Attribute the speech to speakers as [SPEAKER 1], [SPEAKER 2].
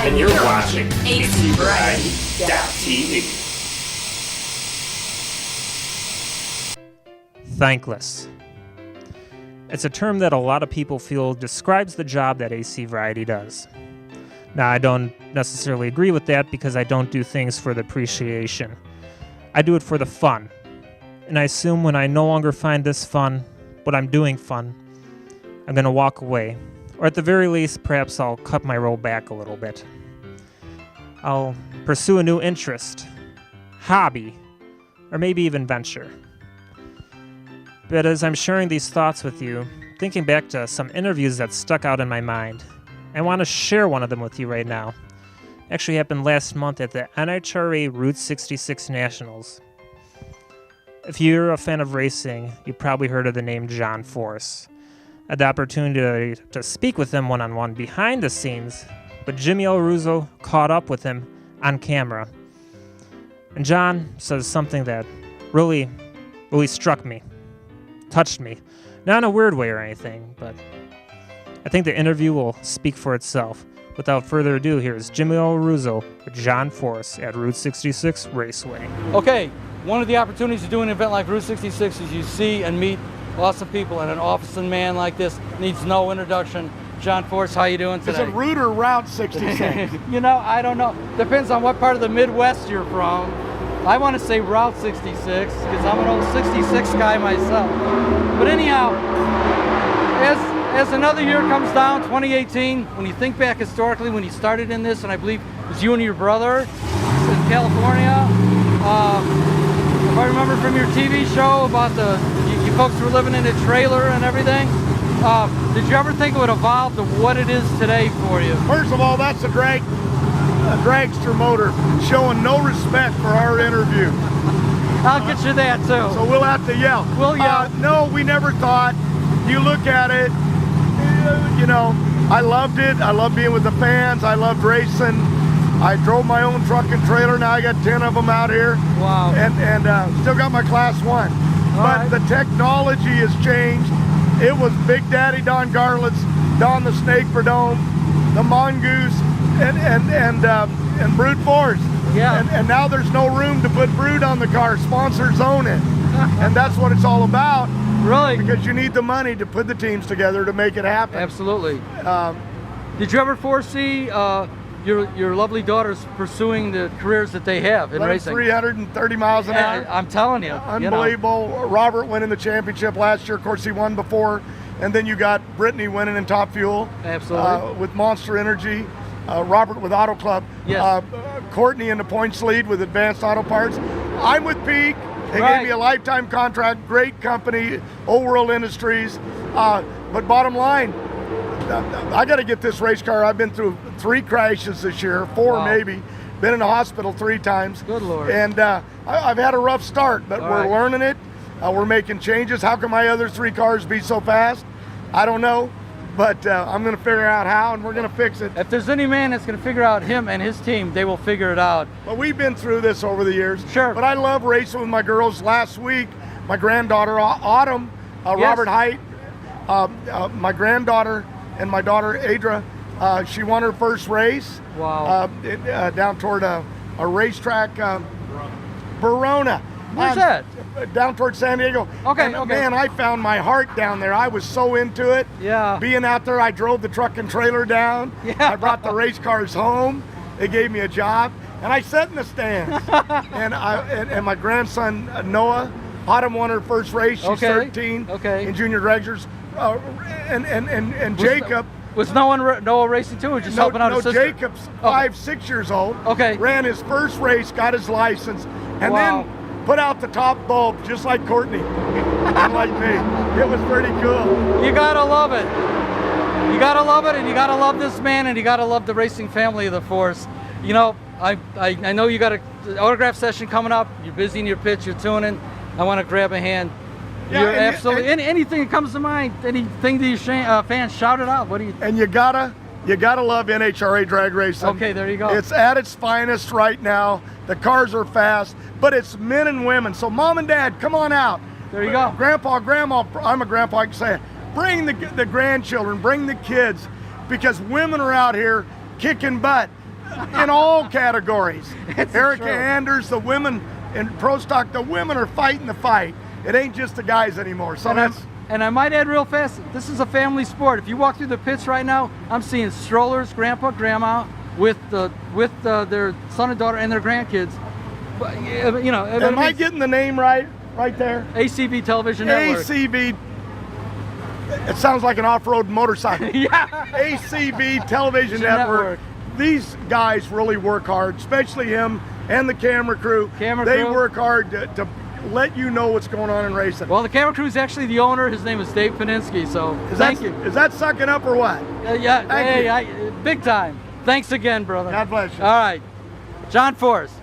[SPEAKER 1] and you're watching ACVariety.tv.
[SPEAKER 2] Thankless. It's a term that a lot of people feel describes the job that AC Variety does. Now, I don't necessarily agree with that because I don't do things for the appreciation. I do it for the fun. And I assume when I no longer find this fun, what I'm doing fun, I'm going to walk away. Or at the very least, perhaps I'll cut my role back a little bit. I'll pursue a new interest, hobby, or maybe even venture. But as I'm sharing these thoughts with you, thinking back to some interviews that stuck out in my mind, I want to share one of them with you right now. It actually happened last month at the NHRA Route 66 Nationals. If you're a fan of racing, you probably heard of the name John Force. I had the opportunity to speak with him one-on-one behind the scenes, but Jimmy Alleruzzo caught up with him on camera. And John says something that really struck me, touched me. Not in a weird way or anything, but I think the interview will speak for itself. Without further ado, here's Jimmy Alleruzzo with John Force at Route 66 Raceway.
[SPEAKER 3] Okay, one of the opportunities of doing an event like Route 66 is you see and meet awesome people, and an awesome man like this needs no introduction. John Force, how you doing today?
[SPEAKER 4] Is it Route or Route 66?
[SPEAKER 3] You know, I don't know. Depends on what part of the Midwest you're from. I want to say Route 66 because I'm an old 66 guy myself. But anyhow, as another year comes down, 2018, when you think back historically, when you started in this, and I believe it was you and your brother in California, if I remember from your TV show about you folks were living in a trailer and everything, did you ever think it would evolve to what it is today for you?
[SPEAKER 4] First of all, that's a dragster motor showing no respect for our interview.
[SPEAKER 3] I'll get you that too.
[SPEAKER 4] So we'll have to yell.
[SPEAKER 3] We'll yell.
[SPEAKER 4] No, we never thought. You look at it, you know, I loved it. I love being with the fans. I loved racing. I drove my own truck and trailer. Now I got 10 of them out here.
[SPEAKER 3] Wow.
[SPEAKER 4] And still got my Class 1. But the technology has changed. It was Big Daddy Don Garlitz, Don the Snake Verdome, the Mongoose, and Brute Force.
[SPEAKER 3] Yeah.
[SPEAKER 4] And now there's no room to put Brute on the car. Sponsors own it. And that's what it's all about.
[SPEAKER 3] Really?
[SPEAKER 4] Because you need the money to put the teams together to make it happen.
[SPEAKER 3] Absolutely. Did you ever foresee your lovely daughters pursuing the careers that they have in racing?
[SPEAKER 4] 330 miles an hour.
[SPEAKER 3] I'm telling you.
[SPEAKER 4] Unbelievable. You know. Robert winning the championship last year. Of course, he won before. And then you got Brittany winning in Top Fuel.
[SPEAKER 3] Absolutely.
[SPEAKER 4] With Monster Energy. Robert with Auto Club.
[SPEAKER 3] Yes.
[SPEAKER 4] Courtney in the points lead with Advanced Auto Parts. I'm with Peak. They gave me a lifetime contract. Great company. Old World Industries. But bottom line, I got to get this race car. I've been through 3 crashes this year, 4 maybe. Been in the hospital 3 times.
[SPEAKER 3] Good Lord.
[SPEAKER 4] And I've had a rough start, but we're learning it. We're making changes. How can my other 3 cars be so fast? I don't know, but I'm going to figure out how, and we're going to fix it.
[SPEAKER 3] If there's any man that's going to figure out him and his team, they will figure it out.
[SPEAKER 4] But we've been through this over the years.
[SPEAKER 3] Sure.
[SPEAKER 4] But I love racing with my girls. Last week, my granddaughter, Autumn, Robert Height, my granddaughter, and my daughter Adra, she won her first race.
[SPEAKER 3] Wow.
[SPEAKER 4] Down toward a racetrack, Verona.
[SPEAKER 3] Where's that?
[SPEAKER 4] Down toward San Diego.
[SPEAKER 3] Okay,
[SPEAKER 4] and, man, I found my heart down there. I was so into it.
[SPEAKER 3] Yeah.
[SPEAKER 4] Being out there, I drove the truck and trailer down.
[SPEAKER 3] Yeah.
[SPEAKER 4] I brought the race cars home. They gave me a job, and I sat in the stands. and my grandson Noah, Autumn won her first race. She's 13 in junior dragsters. And Jacob.
[SPEAKER 3] Was Noah racing too, or just helping out his sister?
[SPEAKER 4] No, Jacob's 5-6 years old.
[SPEAKER 3] Okay.
[SPEAKER 4] Ran his first race, got his license, and then put out the top bulb just like Courtney, and like me. It was pretty cool.
[SPEAKER 3] You gotta love it. You gotta love it, and you gotta love this man, and you gotta love the racing family of the Force. You know, I know you got an autograph session coming up. You're busy in your pitch. You're tuning. I want to grab a hand.
[SPEAKER 4] Yeah,
[SPEAKER 3] You're absolutely anything that comes to mind. Anything that you fans shout it out. What do you?
[SPEAKER 4] And you gotta love NHRA drag racing.
[SPEAKER 3] Okay, there you go.
[SPEAKER 4] It's at its finest right now. The cars are fast, but it's men and women. So mom and dad, come on out.
[SPEAKER 3] There you go.
[SPEAKER 4] Grandpa, grandma. I'm a grandpa. I can say it. Bring the grandchildren. Bring the kids, because women are out here kicking butt. in all categories.
[SPEAKER 3] It's
[SPEAKER 4] Erica
[SPEAKER 3] true.
[SPEAKER 4] Anders, the women in pro stock, the women are fighting the fight. It ain't just the guys anymore. So
[SPEAKER 3] And I might add real fast, this is a family sport. If you walk through the pits right now, I'm seeing strollers, grandpa, grandma, with their son and daughter and their grandkids. But, you know,
[SPEAKER 4] am I getting the name right there?
[SPEAKER 3] ACV Television Network.
[SPEAKER 4] ACV. It sounds like an off-road motorcycle.
[SPEAKER 3] Yeah.
[SPEAKER 4] ACV Television Network. These guys really work hard, especially him and the camera crew. They work hard to let you know what's going on in racing.
[SPEAKER 3] Well, the camera crew is actually the owner. His name is Dave Paninsky. So thank you.
[SPEAKER 4] Is that sucking up or what?
[SPEAKER 3] Yeah. Big time. Thanks again, brother.
[SPEAKER 4] God bless you.
[SPEAKER 3] All right. John Forrest.